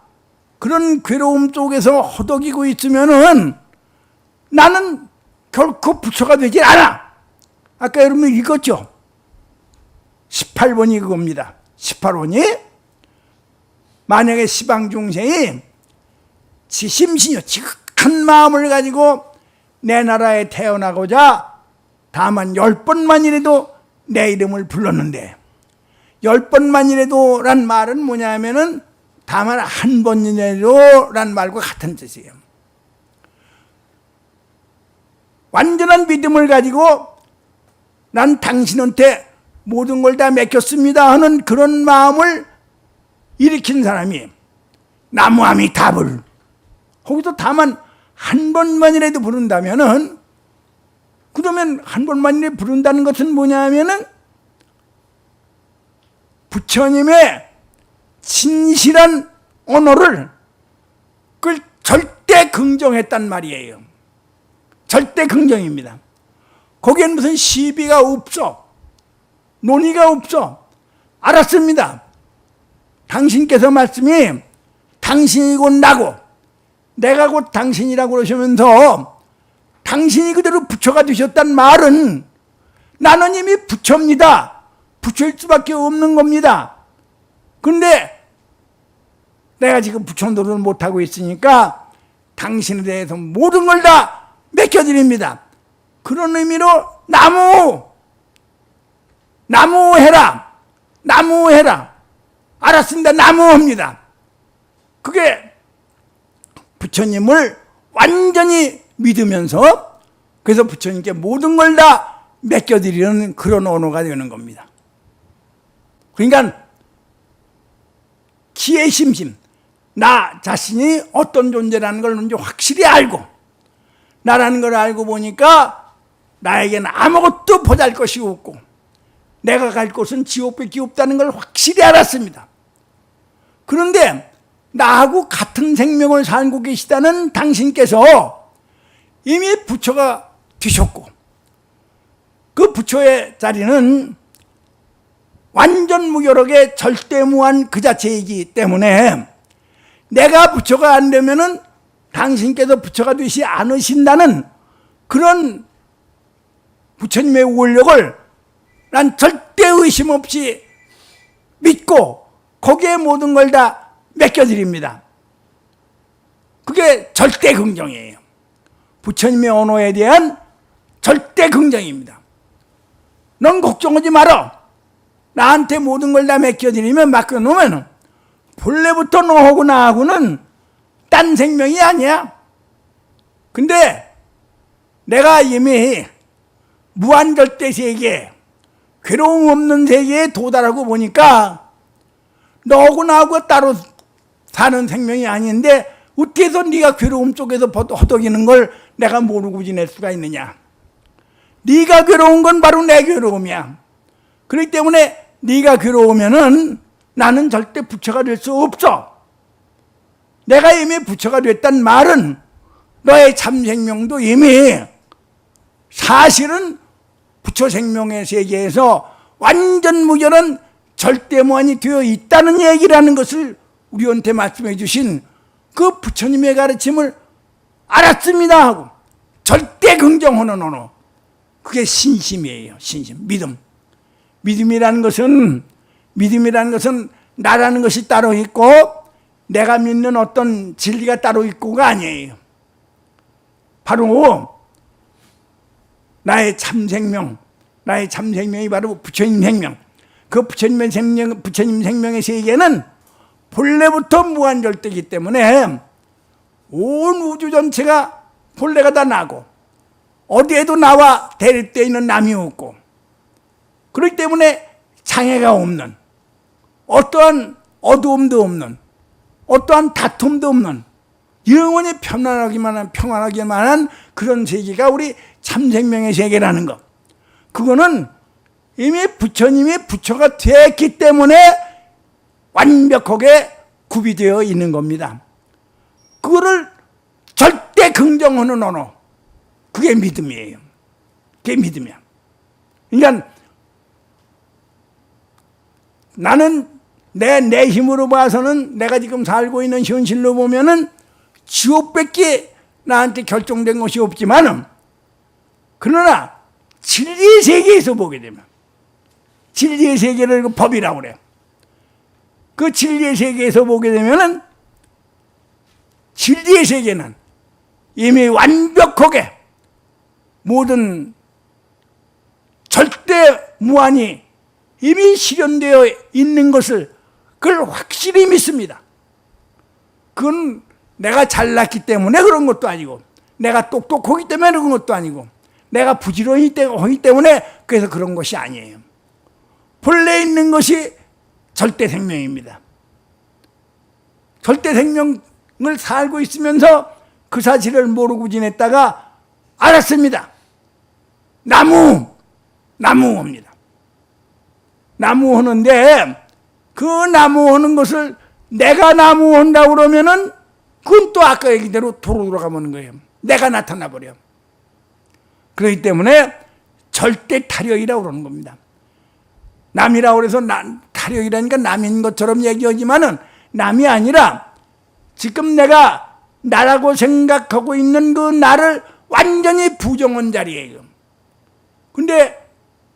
그런 괴로움 속에서 허덕이고 있으면은 나는 결코 부처가 되질 않아. 아까 여러분 읽었죠? 18번이 그겁니다. 18번이 만약에 시방중생이 지심신이요, 지극한 마음을 가지고 내 나라에 태어나고자 다만 10번만이라도 내 이름을 불렀는데 10번만이라도 란 말은 뭐냐면은 다만 한 번이라도 란 말과 같은 뜻이에요. 완전한 믿음을 가지고 난 당신한테 모든 걸 다 맡겼습니다 하는 그런 마음을 일으킨 사람이 나무아미 답을 거기서 다만 한 번만이라도 부른다면은, 그러면 한 번만이라도 부른다는 것은 뭐냐면은 부처님의 진실한 언어를 그걸 절대 긍정했단 말이에요. 절대 긍정입니다. 거기엔 무슨 시비가 없어, 논의가 없어. 알았습니다. 당신께서 말씀이 당신이 곧 나고 내가 곧 당신이라고 그러시면서 당신이 그대로 부처가 되셨단 말은 나는 이미 부처입니다. 부처일 수밖에 없는 겁니다. 그런데 내가 지금 부처 노릇을 못하고 있으니까 당신에 대해서 모든 걸 다 맡겨드립니다. 그런 의미로 나무해라. 나무해라. 알았습니다. 나무합니다. 그게 부처님을 완전히 믿으면서 그래서 부처님께 모든 걸 다 맡겨드리는 그런 언어가 되는 겁니다. 그러니까 기회심심, 나 자신이 어떤 존재라는 걸 먼저 확실히 알고 나라는 걸 알고 보니까 나에게는 아무것도 보잘 것이 없고 내가 갈 곳은 지옥밖에 없다는 걸 확실히 알았습니다. 그런데 나하고 같은 생명을 살고 계시다는 당신께서 이미 부처가 되셨고 그 부처의 자리는 완전 무결하게 절대무한 그 자체이기 때문에 내가 부처가 안 되면은 당신께서 부처가 되시 않으신다는 그런 부처님의 원력을 난 절대 의심 없이 믿고 거기에 모든 걸 다 맡겨드립니다. 그게 절대 긍정이에요. 부처님의 언어에 대한 절대 긍정입니다. 넌 걱정하지 마라. 나한테 모든 걸 다 맡겨드리면 맡겨놓으면 본래부터 너하고 나하고는 딴 생명이 아니야. 근데 내가 이미 무한절대 세계, 괴로움 없는 세계에 도달하고 보니까 너하고 나하고 따로 사는 생명이 아닌데 어떻게 해서 네가 괴로움 속에서 허덕이는 걸 내가 모르고 지낼 수가 있느냐. 네가 괴로운 건 바로 내 괴로움이야. 그렇기 때문에 네가 괴로우면은 나는 절대 부처가 될 수 없어. 내가 이미 부처가 됐단 말은 너의 참생명도 이미 사실은 부처 생명의 세계에서 완전 무결한 절대무한이 되어 있다는 얘기라는 것을 우리한테 말씀해 주신 그 부처님의 가르침을 알았습니다 하고 절대 긍정하는 언어, 그게 신심이에요. 신심, 믿음. 믿음이라는 것은 나라는 것이 따로 있고 내가 믿는 어떤 진리가 따로 있고가 아니에요. 바로 나의 참생명이 바로 부처님 생명. 그 부처님 생명의 세계는 본래부터 무한절대이기 때문에 온 우주 전체가 본래가 다 나고 어디에도 나와 대립되어 있는 남이 없고 그렇기 때문에 장애가 없는, 어떠한 어두움도 없는, 어떠한 다툼도 없는, 영원히 평안하기만 한 그런 세계가 우리 참생명의 세계라는 것. 그거는 이미 부처님이 부처가 됐기 때문에 완벽하게 구비되어 있는 겁니다. 그거를 절대 긍정하는 언어, 그게 믿음이에요. 그게 믿음이야. 그러니까 나는 내 힘으로 봐서는 내가 지금 살고 있는 현실로 보면은 지옥밖에 나한테 결정된 것이 없지만은, 그러나 진리의 세계에서 보게 되면, 진리의 세계를 그 법이라고 그래요. 그 진리의 세계에서 보게 되면은 진리의 세계는 이미 완벽하게 모든 절대 무한이 이미 실현되어 있는 것을 그걸 확실히 믿습니다. 그건 내가 잘났기 때문에 그런 것도 아니고, 내가 똑똑하기 때문에 그런 것도 아니고, 내가 부지런히 하기 때문에 그래서 그런 것이 아니에요. 본래 있는 것이 절대 생명입니다. 절대 생명을 살고 있으면서 그 사실을 모르고 지냈다가 알았습니다. 나무입니다. 나무 하는데 그 나무 하는 것을 내가 나무 한다고 그러면은 그건 또 아까 얘기대로 도로 돌아가는 거예요. 내가 나타나 버려. 그렇기 때문에 절대 타력이라고 그러는 겁니다. 남이라고 해서 타력이라니까 남인 것처럼 얘기하지만은 남이 아니라 지금 내가 나라고 생각하고 있는 그 나를 완전히 부정한 자리예요. 근데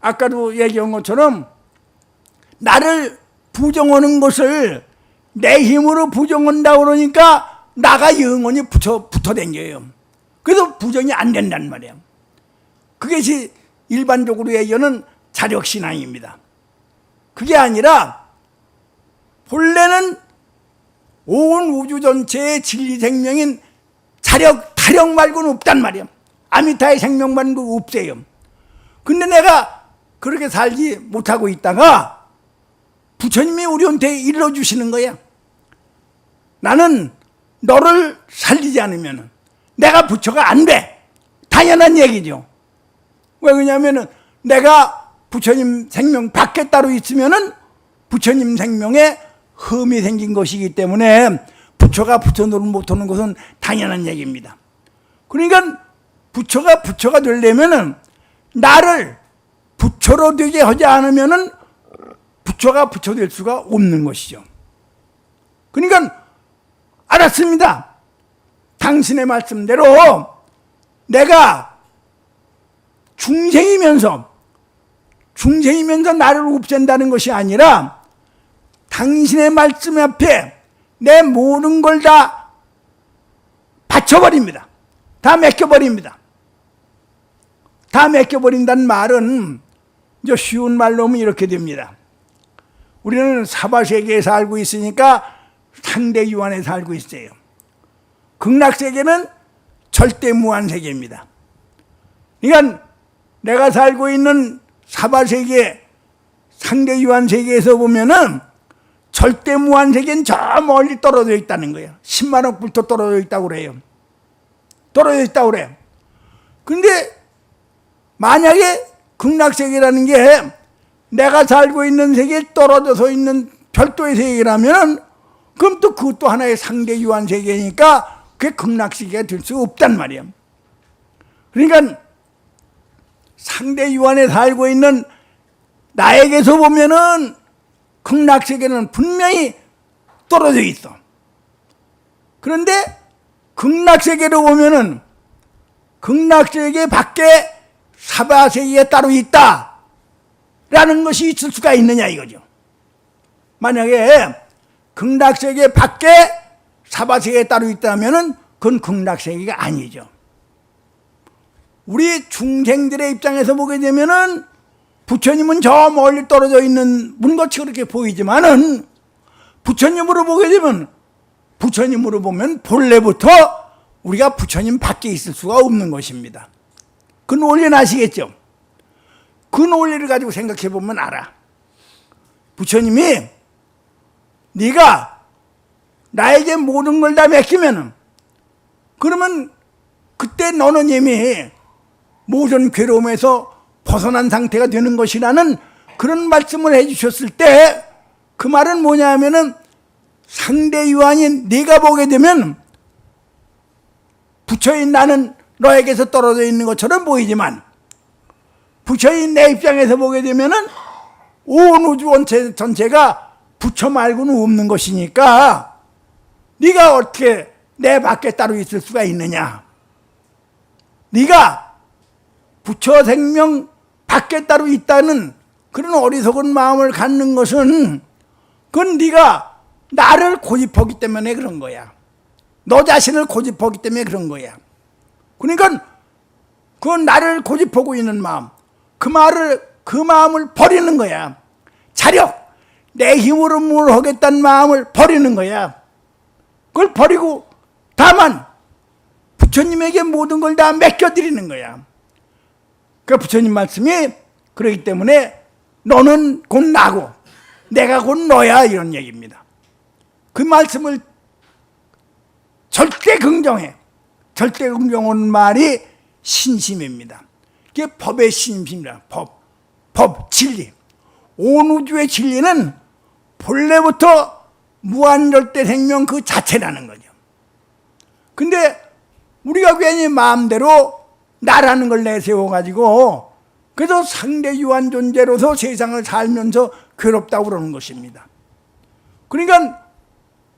아까도 얘기한 것처럼 나를 부정하는 것을 내 힘으로 부정한다고 그러니까 나가 영원히 붙어 댕겨요. 그래서 부정이 안 된단 말이에요. 그것이 일반적으로 얘기하는 자력신앙입니다. 그게 아니라 본래는 온 우주 전체의 진리 생명인 타력 말고는 없단 말이에요. 아미타의 생명 말고는 없어요. 근데 내가 그렇게 살지 못하고 있다가 부처님이 우리한테 일러주시는 거야. 나는 너를 살리지 않으면 내가 부처가 안 돼. 당연한 얘기죠. 왜 그러냐면은 내가 부처님 생명 밖에 따로 있으면은 부처님 생명에 흠이 생긴 것이기 때문에 부처가 부처 노릇 못하는 것은 당연한 얘기입니다. 그러니까 부처가 되려면은 나를 부처로 되게 하지 않으면은 부처가 부처 될 수가 없는 것이죠. 그러니까 알았습니다. 당신의 말씀대로 내가 중생이면서 나를 없앤다는 것이 아니라 당신의 말씀 앞에 내 모든 걸 다 바쳐버립니다. 다 맡겨버립니다. 다 맡겨버린다는 말은 이제 쉬운 말로 하면 이렇게 됩니다. 우리는 사바세계에 살고 있으니까 상대유한에 살고 있어요. 극락세계는 절대무한세계입니다. 그러니까 내가 살고 있는 사바세계 상대유한세계에서 보면은 절대무한세계는 저 멀리 떨어져 있다는 거예요. 10만 억불도 떨어져 있다고 그래요. 떨어져 있다고 그래요. 근데 만약에 극락세계라는 게 내가 살고 있는 세계에 떨어져서 있는 별도의 세계라면 그럼 또 그것도 하나의 상대유한 세계니까 그게 극락세계가 될 수 없단 말이에요. 그러니까 상대유한에 살고 있는 나에게서 보면은 극락세계는 분명히 떨어져 있어. 그런데 극락세계로 보면은 극락세계 밖에 사바세계가 따로 있다 라는 것이 있을 수가 있느냐 이거죠. 만약에 극락세계 밖에 사바세계가 따로 있다면은 그건 극락세계가 아니죠. 우리 중생들의 입장에서 보게 되면은 부처님은 저 멀리 떨어져 있는 분같이 그렇게 보이지만은 부처님으로 보게 되면 부처님으로 보면 본래부터 우리가 부처님 밖에 있을 수가 없는 것입니다. 그 논리는 아시겠죠? 그 논리를 가지고 생각해 보면 알아. 부처님이 네가 나에게 모든 걸 다 맡기면은 그러면 그때 너는 이미 모든 괴로움에서 벗어난 상태가 되는 것이라는 그런 말씀을 해주셨을 때 그 말은 뭐냐 하면은 상대유한인 네가 보게 되면 부처인 나는 너에게서 떨어져 있는 것처럼 보이지만 부처인 내 입장에서 보게 되면은 온 우주 전체가 부처 말고는 없는 것이니까 네가 어떻게 내 밖에 따로 있을 수가 있느냐. 네가 부처 생명 밖에 따로 있다는 그런 어리석은 마음을 갖는 것은 그건 네가 나를 고집하기 때문에 그런 거야. 너 자신을 고집하기 때문에 그런 거야. 그러니까 그건 나를 고집하고 있는 마음, 그 마음을 버리는 거야. 사력, 내 힘으로 뭘 하겠다는 마음을 버리는 거야. 그걸 버리고 다만 부처님에게 모든 걸 다 맡겨드리는 거야. 그 부처님 말씀이 그렇기 때문에 너는 곧 나고 내가 곧 너야, 이런 얘기입니다. 그 말씀을 절대 긍정해. 절대 긍정하는 말이 신심입니다. 이게 법의 신심이라. 법, 진리. 온 우주의 진리는 본래부터 무한절대 생명 그 자체라는 거죠. 근데 우리가 괜히 마음대로 나라는 걸 내세워가지고 그래서 상대 유한 존재로서 세상을 살면서 괴롭다고 그러는 것입니다. 그러니까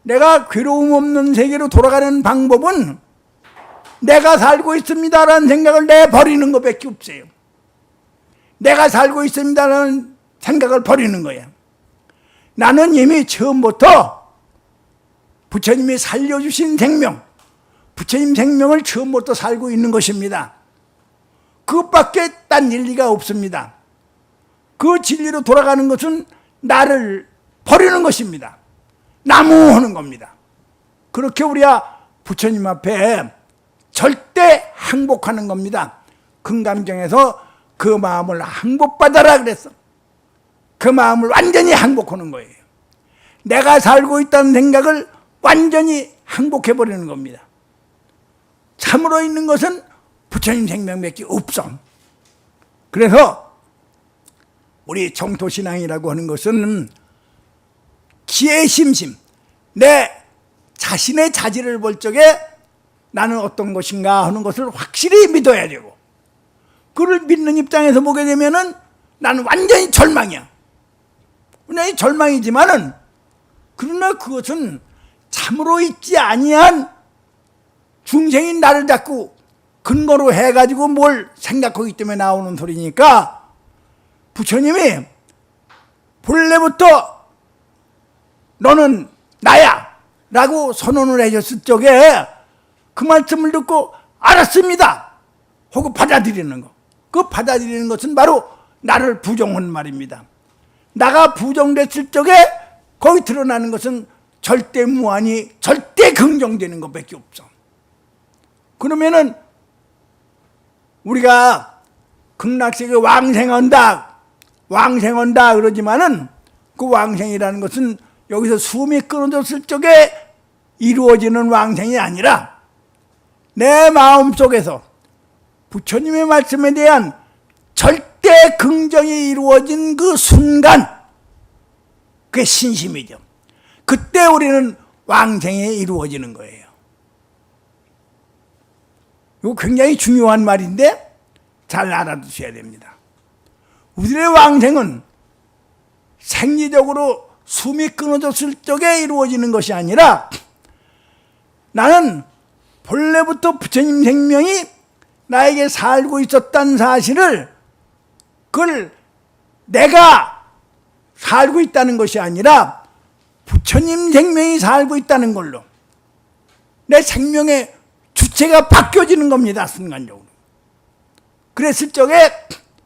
내가 괴로움 없는 세계로 돌아가는 방법은 내가 살고 있습니다라는 생각을 내버리는 것밖에 없어요. 내가 살고 있습니다라는 생각을 버리는 거야. 나는 이미 처음부터 부처님이 살려주신 생명, 부처님 생명을 처음부터 살고 있는 것입니다. 그것밖에 딴 진리가 없습니다. 그 진리로 돌아가는 것은 나를 버리는 것입니다. 나무하는 겁니다. 그렇게 우리가 부처님 앞에 절대 항복하는 겁니다. 금감경에서 그 마음을 항복받아라 그랬어. 그 마음을 완전히 항복하는 거예요. 내가 살고 있다는 생각을 완전히 항복해버리는 겁니다. 참으로 있는 것은 부처님 생명밖에 없어. 그래서 우리 정토신앙이라고 하는 것은 기회심심, 내 자신의 자질을 볼 적에 나는 어떤 것인가 하는 것을 확실히 믿어야 되고, 그를 믿는 입장에서 보게 되면은 나는 완전히 절망이야. 완전히 절망이지만은 그러나 그것은 참으로 있지 아니한 중생인 나를 자꾸 근거로 해가지고 뭘 생각하기 때문에 나오는 소리니까, 부처님이 본래부터 너는 나야 라고 선언을 해줬을 적에 그 말씀을 듣고 알았습니다 하고 받아들이는 거, 그 받아들이는 것은 바로 나를 부정한 말입니다. 나가 부정됐을 적에 거기 드러나는 것은 절대 무한히 절대 긍정되는 것밖에 없어. 그러면은 우리가 극락세계 왕생한다 그러지만은 그 왕생이라는 것은 여기서 숨이 끊어졌을 적에 이루어지는 왕생이 아니라 내 마음속에서 부처님의 말씀에 대한 절대 긍정이 이루어진 그 순간, 그게 신심이죠. 그때 우리는 왕생이 이루어지는 거예요. 이거 굉장히 중요한 말인데 잘 알아두셔야 됩니다. 우리의 왕생은 생리적으로 숨이 끊어졌을 적에 이루어지는 것이 아니라, 나는 본래부터 부처님 생명이 나에게 살고 있었다는 사실을, 그걸 내가 살고 있다는 것이 아니라 부처님 생명이 살고 있다는 걸로 내 생명의 주체가 바뀌어지는 겁니다. 순간적으로. 그랬을 적에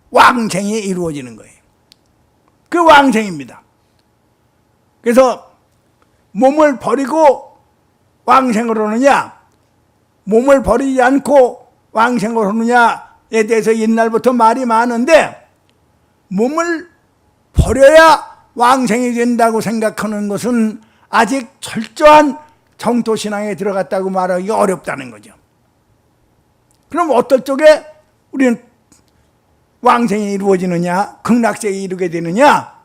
왕생이 이루어지는 거예요. 그 왕생입니다. 그래서 몸을 버리고 왕생을 하느냐, 몸을 버리지 않고 왕생을 하느냐에 대해서 옛날부터 말이 많은데, 몸을 버려야 왕생이 된다고 생각하는 것은 아직 철저한 정토신앙에 들어갔다고 말하기가 어렵다는 거죠. 그럼 어떨 적에 우리는 왕생이 이루어지느냐, 극락세에 이르게 되느냐?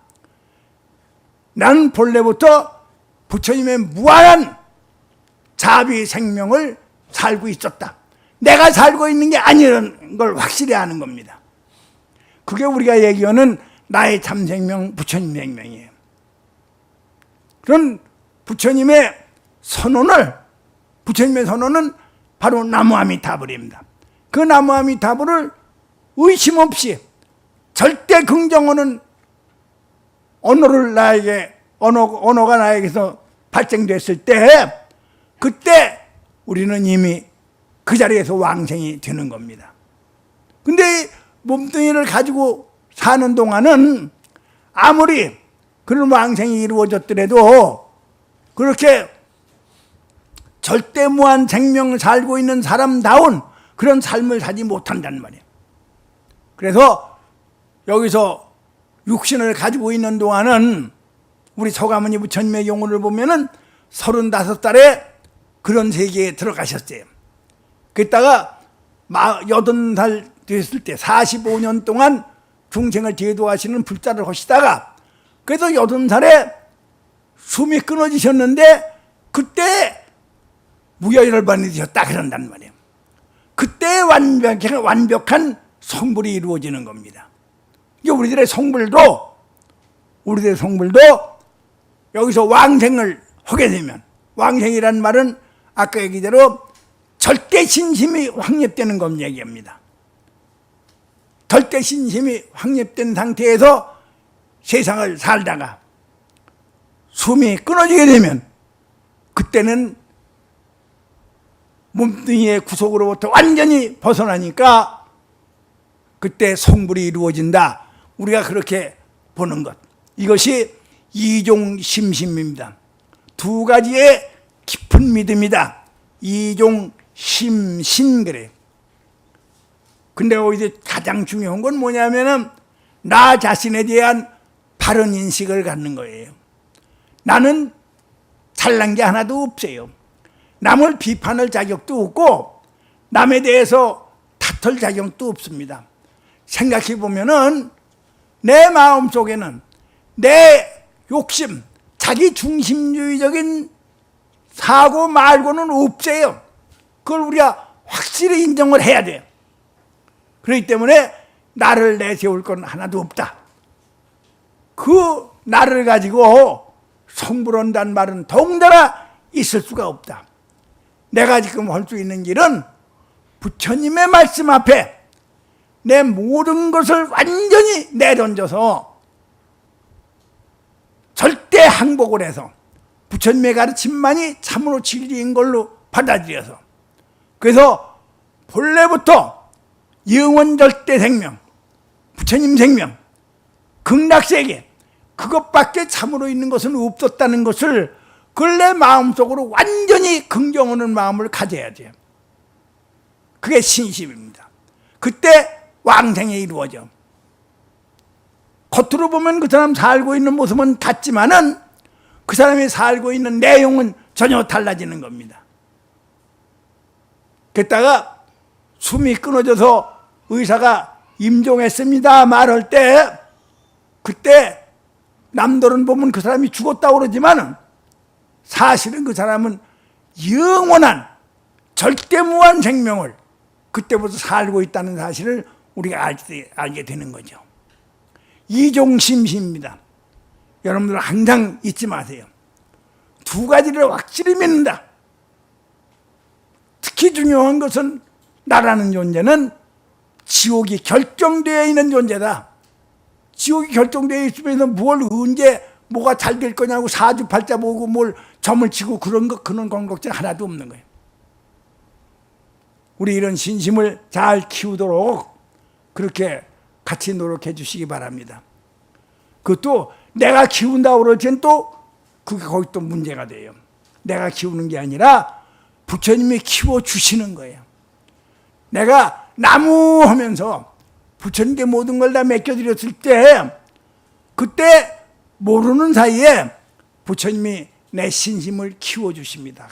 나는 본래부터 부처님의 무한한 자비 생명을 살고 있었다. 내가 살고 있는 게 아니라는 걸 확실히 아는 겁니다. 그게 우리가 얘기하는 나의 참생명, 부처님 생명이에요. 그런 부처님의 선언은 바로 나무아미타불입니다. 그 나무아미타불을 의심 없이 절대 긍정하는 언어가 나에게서 발생됐을 때, 그때 우리는 이미 그 자리에서 왕생이 되는 겁니다. 근데 몸뚱이를 가지고 사는 동안은 아무리 그런 왕생이 이루어졌더라도 그렇게 절대무한 생명을 살고 있는 사람다운 그런 삶을 살지 못한단 말이에요. 그래서 여기서 육신을 가지고 있는 동안은 우리 서가모니 부처님의 용언을 보면은 35살에 그런 세계에 들어가셨어요. 그랬다가 80살 됐을 때 45년 동안 중생을 제도하시는 불자를 하시다가 그래서 80살에 숨이 끊어지셨는데 그때 무여열반이 되셨다 그런단 말이에요. 그때 완벽한 성불이 이루어지는 겁니다. 이게 우리들의 성불도 여기서 왕생을 하게 되면, 왕생이란 말은 아까 얘기대로 절대 신심이 확립되는 것 얘기합니다. 절대 신심이 확립된 상태에서 세상을 살다가 숨이 끊어지게 되면 그때는 몸뚱이의 구속으로부터 완전히 벗어나니까 그때 성불이 이루어진다. 우리가 그렇게 보는 것. 이것이 이종심심입니다. 두 가지의 깊은 믿음이다. 이종심신 그래요. 근데 여기서 가장 중요한 건 뭐냐면은 나 자신에 대한 바른 인식을 갖는 거예요. 나는 잘난 게 하나도 없어요. 남을 비판할 자격도 없고 남에 대해서 탓할 자격도 없습니다. 생각해 보면은 내 마음 속에는 내 욕심, 자기 중심주의적인 사고 말고는 없어요. 그걸 우리가 확실히 인정을 해야 돼요. 그렇기 때문에 나를 내세울 건 하나도 없다. 그 나를 가지고 성불한다는 말은 더군다나 있을 수가 없다. 내가 지금 할 수 있는 일은 부처님의 말씀 앞에 내 모든 것을 완전히 내던져서 절대 항복을 해서 부처님의 가르침만이 참으로 진리인 걸로 받아들여서, 그래서 본래부터 영원절대 생명, 부처님 생명, 극락세계, 그것밖에 참으로 있는 것은 없었다는 것을 그걸 내 마음속으로 완전히 긍정하는 마음을 가져야 돼요. 그게 신심입니다. 그때 왕생이 이루어져. 겉으로 보면 그 사람 살고 있는 모습은 같지만은 그 사람이 살고 있는 내용은 전혀 달라지는 겁니다. 그랬다가 숨이 끊어져서 의사가 임종했습니다 말할 때, 그때 남들은 보면 그 사람이 죽었다고 그러지만 사실은 그 사람은 영원한 절대무한 생명을 그때부터 살고 있다는 사실을 우리가 알게 되는 거죠. 이종심시입니다. 여러분들 항상 잊지 마세요. 두 가지를 확실히 믿는다. 특히 중요한 것은 나라는 존재는 지옥이 결정되어 있는 존재다. 지옥이 결정되어 있으면 뭘 언제 뭐가 잘 될 거냐고 사주팔자 보고 뭘 점을 치고 그런 걱정 하나도 없는 거예요. 우리 이런 신심을 잘 키우도록 그렇게 같이 노력해 주시기 바랍니다. 그것도 내가 키운다고 그러지만 또 그게 거기 또 문제가 돼요. 내가 키우는 게 아니라 부처님이 키워주시는 거예요. 내가 나무 하면서 부처님께 모든 걸 다 맡겨드렸을 때 그때 모르는 사이에 부처님이 내 신심을 키워주십니다.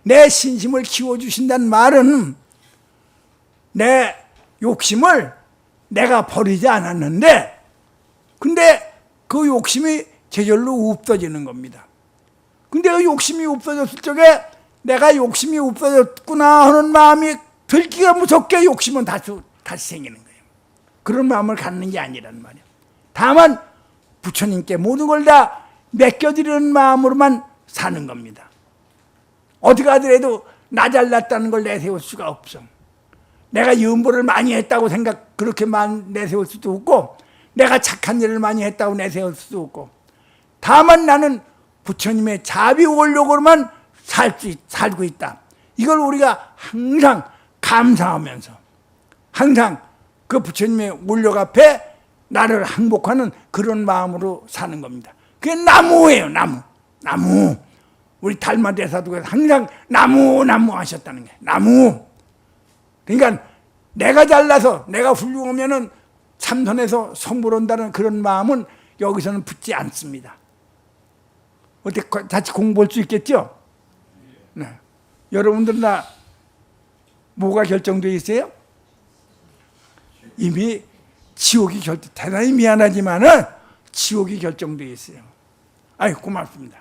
내 신심을 키워주신다는 말은 내 욕심을 내가 버리지 않았는데 근데 그 욕심이 제절로 없어지는 겁니다. 근데 그 욕심이 없어졌을 적에 내가 욕심이 없어졌구나 하는 마음이 들기가 무섭게 욕심은 다시 생기는 거예요. 그런 마음을 갖는 게 아니란 말이에요. 다만 부처님께 모든 걸 다 맡겨드리는 마음으로만 사는 겁니다. 어디 가더라도 나 잘났다는 걸 내세울 수가 없어. 내가 연보를 많이 했다고 그렇게만 내세울 수도 없고 내가 착한 일을 많이 했다고 내세울 수도 없고 다만 나는 부처님의 자비 원력으로만 살고 있다. 이걸 우리가 항상 감사하면서 항상 그 부처님의 원력 앞에 나를 항복하는 그런 마음으로 사는 겁니다. 그게 나무예요, 나무. 나무. 우리 달마 대사도 항상 나무 하셨다는 게 나무. 그러니까 내가 잘나서 내가 훌륭하면은 참선해서 성불 온다는 그런 마음은 여기서는 붙지 않습니다. 어떻게 같이 공부할 수 있겠죠? 네. 여러분들 다 뭐가 결정되어 있어요? 이미 지옥이 대단히 미안하지만은 지옥이 결정되어 있어요. 아유, 고맙습니다.